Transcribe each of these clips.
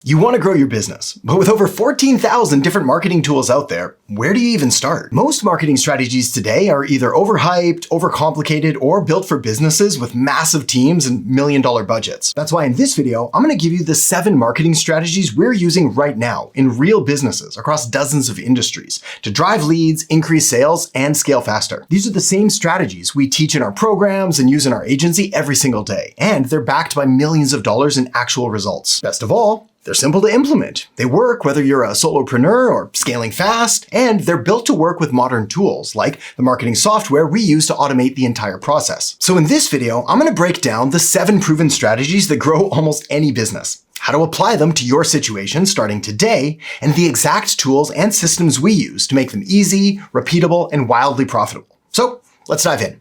You want to grow your business, but with over 14,000 different marketing tools out there, where do you even start? Most marketing strategies today are either overhyped, overcomplicated, or built for businesses with massive teams and million-dollar budgets. That's why in this video, I'm going to give you the 7 marketing strategies we're using right now in real businesses across dozens of industries to drive leads, increase sales, and scale faster. These are the same strategies we teach in our programs and use in our agency every single day, and they're backed by millions of dollars in actual results. Best of all, they're simple to implement. They work whether you're a solopreneur or scaling fast, and they're built to work with modern tools like the marketing software we use to automate the entire process. So in this video, I'm going to break down the 7 proven strategies that grow almost any business, how to apply them to your situation starting today, and the exact tools and systems we use to make them easy, repeatable, and wildly profitable. So let's dive in.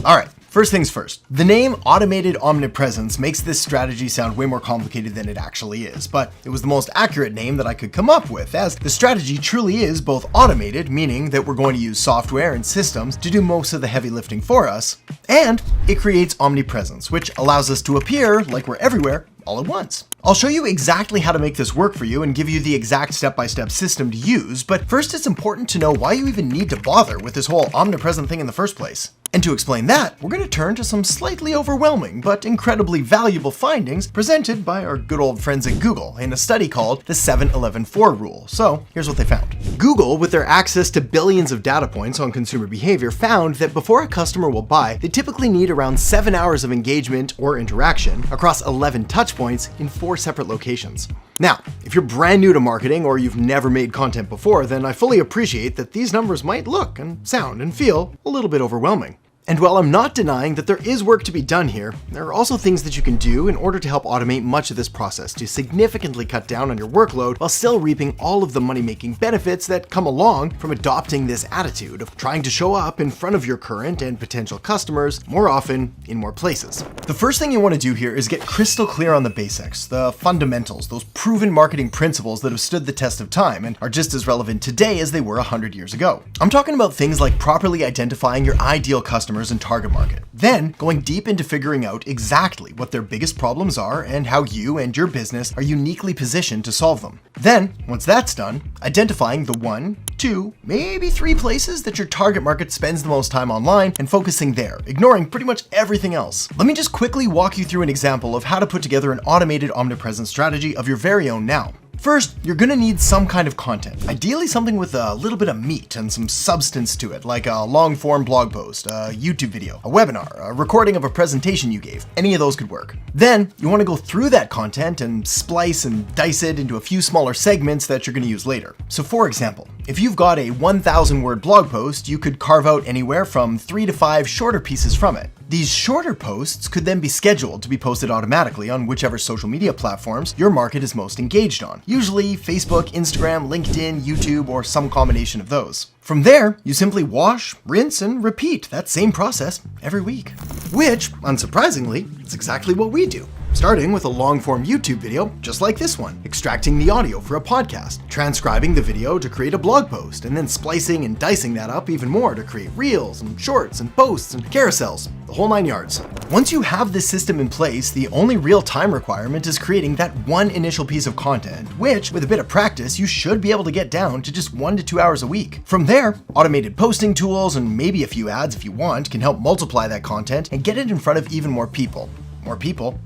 All right. First things first, the name Automated Omnipresence makes this strategy sound way more complicated than it actually is, but it was the most accurate name that I could come up with, as the strategy truly is both automated, meaning that we're going to use software and systems to do most of the heavy lifting for us, and it creates omnipresence, which allows us to appear like we're everywhere all at once. I'll show you exactly how to make this work for you and give you the exact step-by-step system to use, but first it's important to know why you even need to bother with this whole omnipresent thing in the first place. And to explain that, we're going to turn to some slightly overwhelming but incredibly valuable findings presented by our good old friends at Google in a study called the 7-11-4 rule. So here's what they found. Google, with their access to billions of data points on consumer behavior, found that before a customer will buy, they typically need around 7 hours of engagement or interaction across 11 touch points in 4 separate locations. Now, if you're brand new to marketing or you've never made content before, then I fully appreciate that these numbers might look and sound and feel a little bit overwhelming. And while I'm not denying that there is work to be done here, there are also things that you can do in order to help automate much of this process to significantly cut down on your workload while still reaping all of the money-making benefits that come along from adopting this attitude of trying to show up in front of your current and potential customers more often in more places. The first thing you want to do here is get crystal clear on the basics, the fundamentals, those proven marketing principles that have stood the test of time and are just as relevant today as they were 100 years ago. I'm talking about things like properly identifying your ideal customers and target market, then going deep into figuring out exactly what their biggest problems are and how you and your business are uniquely positioned to solve them. Then, once that's done, identifying the 1, 2, maybe 3 places that your target market spends the most time online and focusing there, ignoring pretty much everything else. Let me just quickly walk you through an example of how to put together an automated omnipresence strategy of your very own now. First, you're going to need some kind of content, ideally something with a little bit of meat and some substance to it, like a long-form blog post, a YouTube video, a webinar, a recording of a presentation you gave. Any of those could work. Then, you want to go through that content and splice and dice it into a few smaller segments that you're going to use later. So for example, if you've got a 1,000-word blog post, you could carve out anywhere from 3 to 5 shorter pieces from it. These shorter posts could then be scheduled to be posted automatically on whichever social media platforms your market is most engaged on, usually Facebook, Instagram, LinkedIn, YouTube, or some combination of those. From there, you simply wash, rinse, and repeat that same process every week. Which, unsurprisingly, is exactly what we do. Starting with a long-form YouTube video just like this one, extracting the audio for a podcast, transcribing the video to create a blog post, and then splicing and dicing that up even more to create reels and shorts and posts and carousels, the whole 9 yards. Once you have this system in place, the only real time requirement is creating that one initial piece of content, which, with a bit of practice, you should be able to get down to just 1 to 2 hours a week. From there, automated posting tools and maybe a few ads if you want can help multiply that content and get it in front of even more people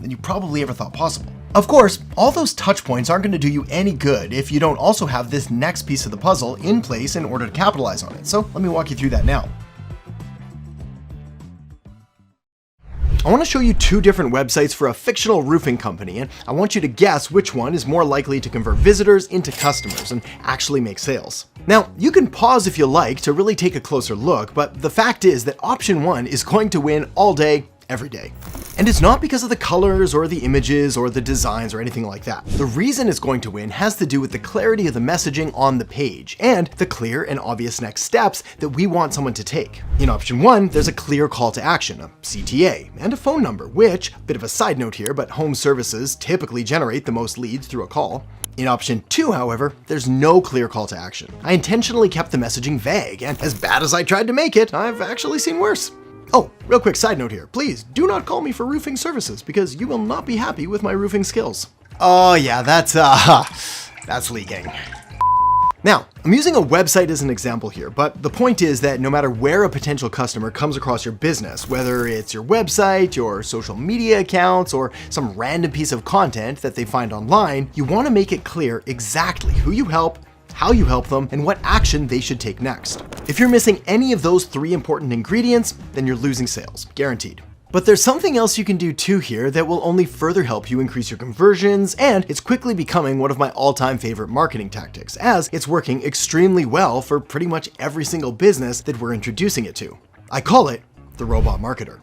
than you probably ever thought possible. Of course, all those touch points aren't going to do you any good if you don't also have this next piece of the puzzle in place in order to capitalize on it. So let me walk you through that now. I want to show you 2 different websites for a fictional roofing company, and I want you to guess which one is more likely to convert visitors into customers and actually make sales. Now, you can pause if you like to really take a closer look, but the fact is that option 1 is going to win all day, every day. And it's not because of the colors or the images or the designs or anything like that. The reason it's going to win has to do with the clarity of the messaging on the page and the clear and obvious next steps that we want someone to take. In option 1, there's a clear call to action, a CTA, and a phone number, which, bit of a side note here, but home services typically generate the most leads through a call. In option 2, however, there's no clear call to action. I intentionally kept the messaging vague, and as bad as I tried to make it, I've actually seen worse. Oh, real quick side note here. Please do not call me for roofing services because you will not be happy with my roofing skills. Oh yeah, that's leaking. Now, I'm using a website as an example here, but the point is that no matter where a potential customer comes across your business, whether it's your website, your social media accounts, or some random piece of content that they find online, you want to make it clear exactly who you help, how you help them, and what action they should take next. If you're missing any of those 3 important ingredients, then you're losing sales, guaranteed. But there's something else you can do too here that will only further help you increase your conversions, and it's quickly becoming one of my all-time favorite marketing tactics, as it's working extremely well for pretty much every single business that we're introducing it to. I call it the robot marketer.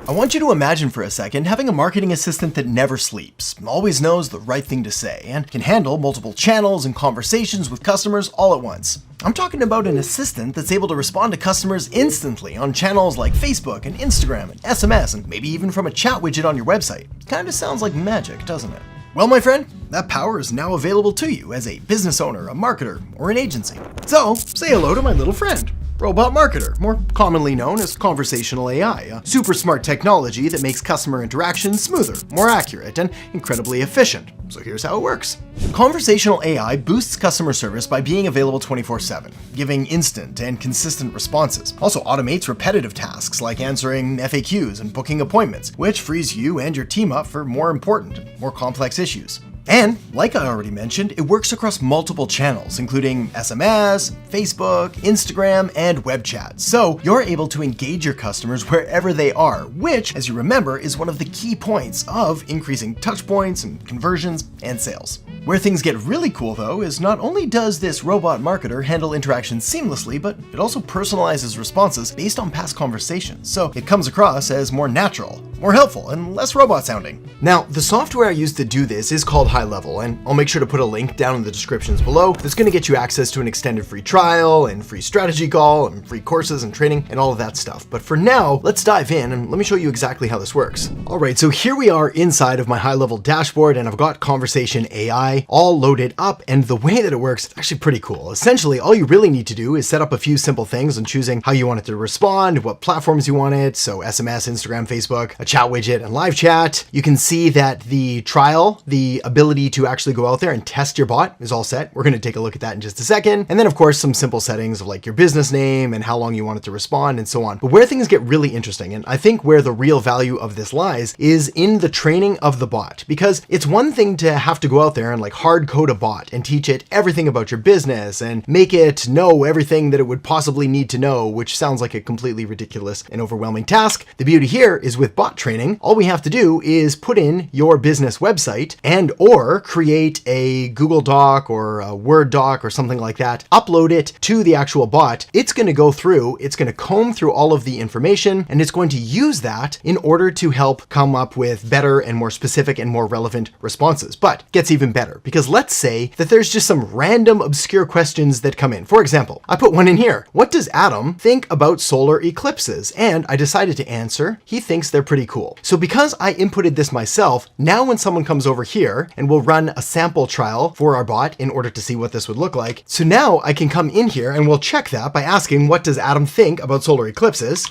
I want you to imagine for a second having a marketing assistant that never sleeps, always knows the right thing to say, and can handle multiple channels and conversations with customers all at once. I'm talking about an assistant that's able to respond to customers instantly on channels like Facebook and Instagram and SMS, and maybe even from a chat widget on your website. Kinda sounds like magic, doesn't it? Well, my friend, that power is now available to you as a business owner, a marketer, or an agency. So, say hello to my little friend. Robot marketer, more commonly known as conversational AI, a super smart technology that makes customer interactions smoother, more accurate, and incredibly efficient. So here's how it works. Conversational AI boosts customer service by being available 24/7, giving instant and consistent responses. Also automates repetitive tasks like answering FAQs and booking appointments, which frees you and your team up for more important, more complex issues. And, like I already mentioned, it works across multiple channels, including SMS, Facebook, Instagram, and web chat. So you're able to engage your customers wherever they are, which, as you remember, is one of the key points of increasing touch points and conversions and sales. Where things get really cool though is not only does this robot marketer handle interactions seamlessly, but it also personalizes responses based on past conversations. So it comes across as more natural, more helpful, and less robot sounding. Now, the software I use to do this is called High Level, and I'll make sure to put a link down in the descriptions below that's going to get you access to an extended free trial and free strategy call and free courses and training and all of that stuff. But for now, let's dive in and let me show you exactly how this works. All right, so here we are inside of my High Level dashboard, and I've got Conversation AI all loaded up, and the way that it works is actually pretty cool. Essentially, all you really need to do is set up a few simple things on choosing how you want it to respond, what platforms you want it, so SMS, Instagram, Facebook, a chat widget, and live chat. You can see that the trial, the ability to actually go out there and test your bot, is all set. We're going to take a look at that in just a second. And then of course, some simple settings of like your business name and how long you want it to respond and so on. But where things get really interesting, and I think where the real value of this lies, is in the training of the bot. Because it's one thing to have to go out there and like hard code a bot and teach it everything about your business and make it know everything that it would possibly need to know, which sounds like a completely ridiculous and overwhelming task. The beauty here is with bot training, all we have to do is put in your business website and or create a Google Doc or a Word doc or something like that, upload it to the actual bot. It's going to go through, it's going to comb through all of the information, and it's going to use that in order to help come up with better and more specific and more relevant responses. But it gets even better, because let's say that there's just some random obscure questions that come in. For example, I put one in here. What does Adam think about solar eclipses? And I decided to answer, he thinks they're pretty cool. So because I inputted this myself, now when someone comes over here and we'll run a sample trial for our bot in order to see what this would look like. So now I can come in here and we'll check that by asking, what does Adam think about solar eclipses?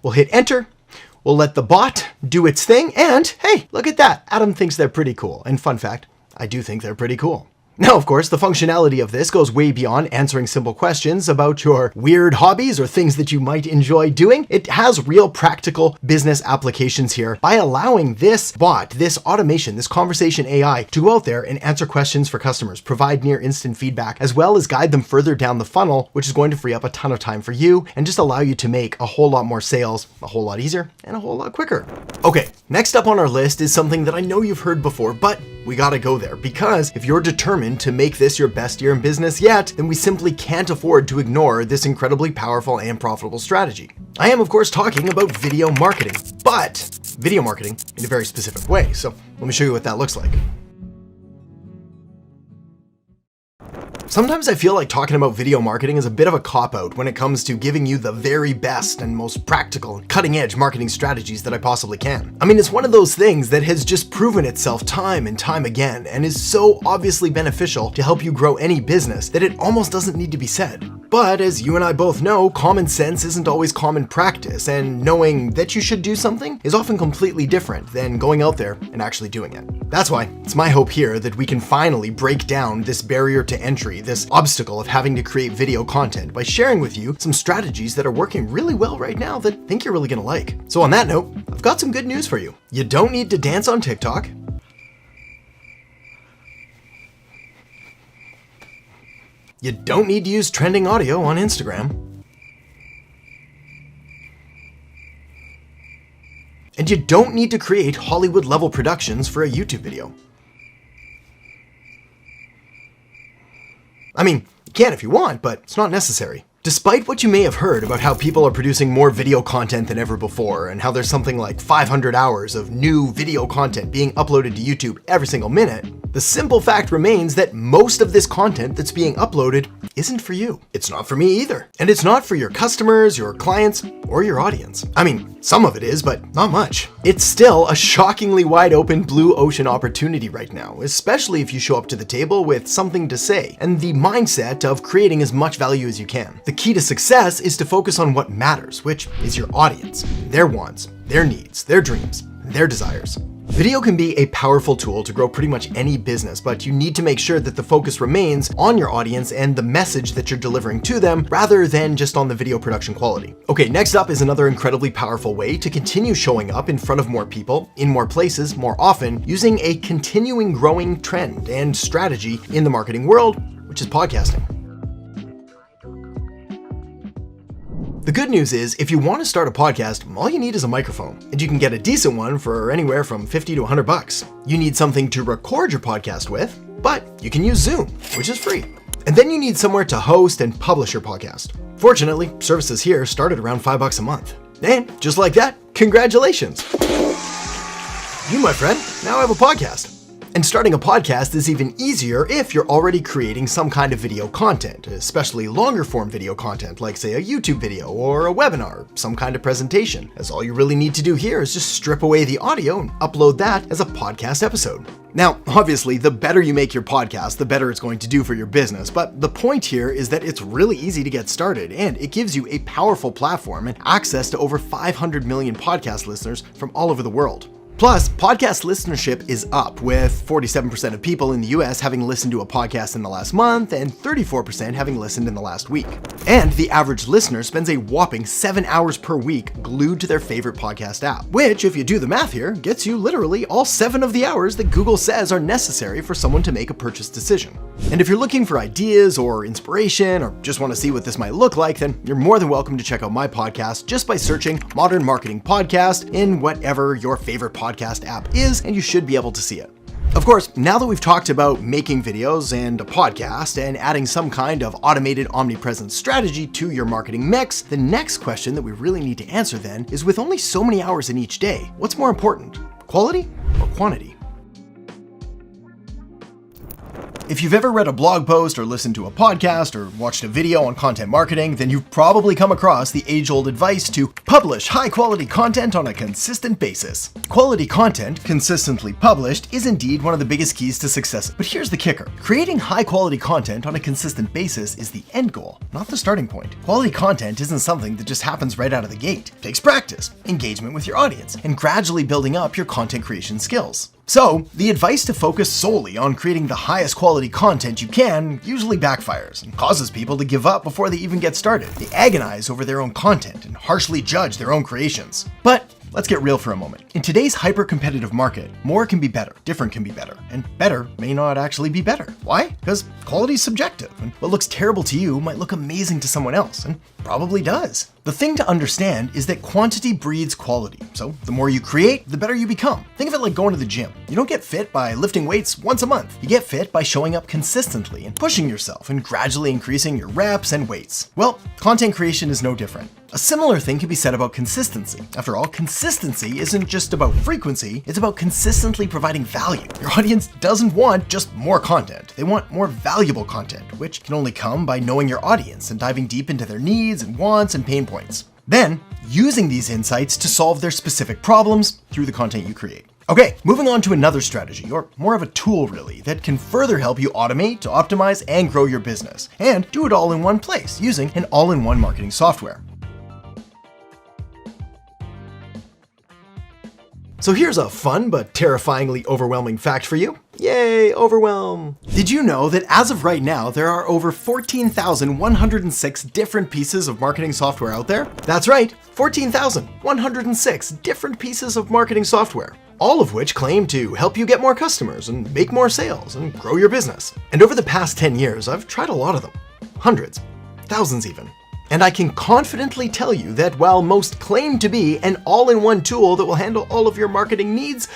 We'll hit enter. We'll let the bot do its thing, and hey, look at that. Adam thinks they're pretty cool. And fun fact, I do think they're pretty cool. Now, of course, the functionality of this goes way beyond answering simple questions about your weird hobbies or things that you might enjoy doing. It has real practical business applications here by allowing this bot, this automation, this conversation AI to go out there and answer questions for customers, provide near instant feedback, as well as guide them further down the funnel, which is going to free up a ton of time for you and just allow you to make a whole lot more sales, a whole lot easier, and a whole lot quicker. Okay, next up on our list is something that I know you've heard before, but we gotta go there, because if you're determined to make this your best year in business yet, then we simply can't afford to ignore this incredibly powerful and profitable strategy. I am, of course, talking about video marketing, but video marketing in a very specific way. So let me show you what that looks like. Sometimes I feel like talking about video marketing is a bit of a cop-out when it comes to giving you the very best and most practical and cutting-edge marketing strategies that I possibly can. I mean, it's one of those things that has just proven itself time and time again and is so obviously beneficial to help you grow any business that it almost doesn't need to be said. But as you and I both know, common sense isn't always common practice, and knowing that you should do something is often completely different than going out there and actually doing it. That's why it's my hope here that we can finally break down this barrier to entry, this obstacle of having to create video content, by sharing with you some strategies that are working really well right now that I think you're really gonna like. So on that note, I've got some good news for you. You don't need to dance on TikTok. You don't need to use trending audio on Instagram. And you don't need to create Hollywood-level productions for a YouTube video. I mean, you can if you want, but it's not necessary. Despite what you may have heard about how people are producing more video content than ever before, and how there's something like 500 hours of new video content being uploaded to YouTube every single minute, the simple fact remains that most of this content that's being uploaded isn't for you. It's not for me either. And it's not for your customers, your clients, or your audience. I mean, some of it is, but not much. It's still a shockingly wide open blue ocean opportunity right now, especially if you show up to the table with something to say and the mindset of creating as much value as you can. The key to success is to focus on what matters, which is your audience, their wants, their needs, their dreams, their desires. Video can be a powerful tool to grow pretty much any business, but you need to make sure that the focus remains on your audience and the message that you're delivering to them rather than just on the video production quality. Okay, next up is another incredibly powerful way to continue showing up in front of more people, in more places, more often, using a continuing growing trend and strategy in the marketing world, which is podcasting. The good news is, if you want to start a podcast, all you need is a microphone, and you can get a decent one for anywhere from $50 to $100. You need something to record your podcast with, but you can use Zoom, which is free. And then you need somewhere to host and publish your podcast. Fortunately, services here start at around $5 a month. And just like that, congratulations! You, my friend, now have a podcast. And starting a podcast is even easier if you're already creating some kind of video content, especially longer form video content, like say a YouTube video or a webinar, some kind of presentation, as all you really need to do here is just strip away the audio and upload that as a podcast episode. Now, obviously, the better you make your podcast, the better it's going to do for your business, but the point here is that it's really easy to get started, and it gives you a powerful platform and access to over 500 million podcast listeners from all over the world. Plus, podcast listenership is up, with 47% of people in the US having listened to a podcast in the last month and 34% having listened in the last week. And the average listener spends a whopping 7 hours per week glued to their favorite podcast app, which, if you do the math here, gets you literally all 7 of the hours that Google says are necessary for someone to make a purchase decision. And if you're looking for ideas or inspiration, or just want to see what this might look like, then you're more than welcome to check out my podcast just by searching Modern Marketing Podcast in whatever your favorite podcast app is, and you should be able to see it. Of course, now that we've talked about making videos and a podcast and adding some kind of automated omnipresence strategy to your marketing mix, the next question that we really need to answer then is, with only so many hours in each day, what's more important, quality or quantity? If you've ever read a blog post or listened to a podcast or watched a video on content marketing, then you've probably come across the age-old advice to publish high-quality content on a consistent basis. Quality content, consistently published, is indeed one of the biggest keys to success. But here's the kicker. Creating high-quality content on a consistent basis is the end goal, not the starting point. Quality content isn't something that just happens right out of the gate. It takes practice, engagement with your audience, and gradually building up your content creation skills. So, the advice to focus solely on creating the highest quality content you can usually backfires and causes people to give up before they even get started. They agonize over their own content and harshly judge their own creations. But let's get real for a moment. In today's hyper-competitive market, more can be better, different can be better, and better may not actually be better. Why? Because quality is subjective, and what looks terrible to you might look amazing to someone else, and probably does. The thing to understand is that quantity breeds quality. So the more you create, the better you become. Think of it like going to the gym. You don't get fit by lifting weights once a month. You get fit by showing up consistently and pushing yourself and gradually increasing your reps and weights. Well, content creation is no different. A similar thing can be said about consistency. After all, consistency isn't just about frequency, it's about consistently providing value. Your audience doesn't want just more content. They want more valuable content, which can only come by knowing your audience and diving deep into their needs and wants and pain points. Then, using these insights to solve their specific problems through the content you create. Okay, moving on to another strategy, or more of a tool really, that can further help you automate, optimize, and grow your business. And do it all in one place, using an all-in-one marketing software. So here's a fun but terrifyingly overwhelming fact for you. Yay, overwhelm! Did you know that as of right now, there are over 14,106 different pieces of marketing software out there? That's right, 14,106 different pieces of marketing software, all of which claim to help you get more customers and make more sales and grow your business. And over the past 10 years, I've tried a lot of them. Hundreds, thousands even. And I can confidently tell you that while most claim to be an all-in-one tool that will handle all of your marketing needs,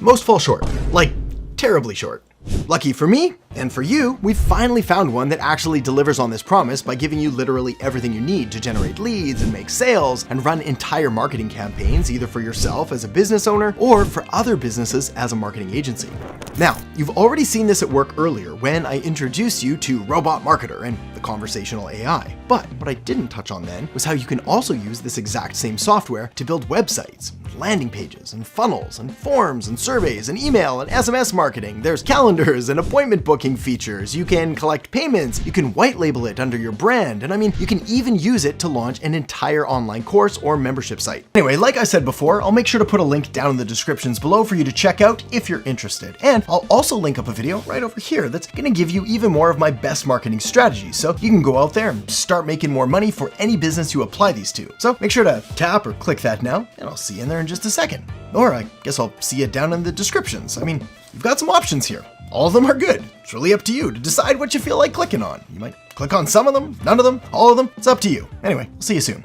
most fall short, like terribly short. Lucky for me, and for you, we've finally found one that actually delivers on this promise by giving you literally everything you need to generate leads and make sales and run entire marketing campaigns, either for yourself as a business owner or for other businesses as a marketing agency. Now, you've already seen this at work earlier when I introduced you to Robot Marketer and the conversational AI. But what I didn't touch on then was how you can also use this exact same software to build websites, landing pages, and funnels, and forms, and surveys, and email, and SMS marketing. There's calendars and appointment booking features. You can collect payments. You can white label it under your brand. And I mean, you can even use it to launch an entire online course or membership site. Anyway, like I said before, I'll make sure to put a link down in the descriptions below for you to check out if you're interested. And I'll also link up a video right over here that's going to give you even more of my best marketing strategies. So you can go out there and start making more money for any business you apply these to. So make sure to tap or click that now, and I'll see you in there in just a second. Or I guess I'll see you down in the descriptions. I mean, you've got some options here. All of them are good. It's really up to you to decide what you feel like clicking on. You might click on some of them, none of them, all of them. It's up to you. Anyway, I'll see you soon.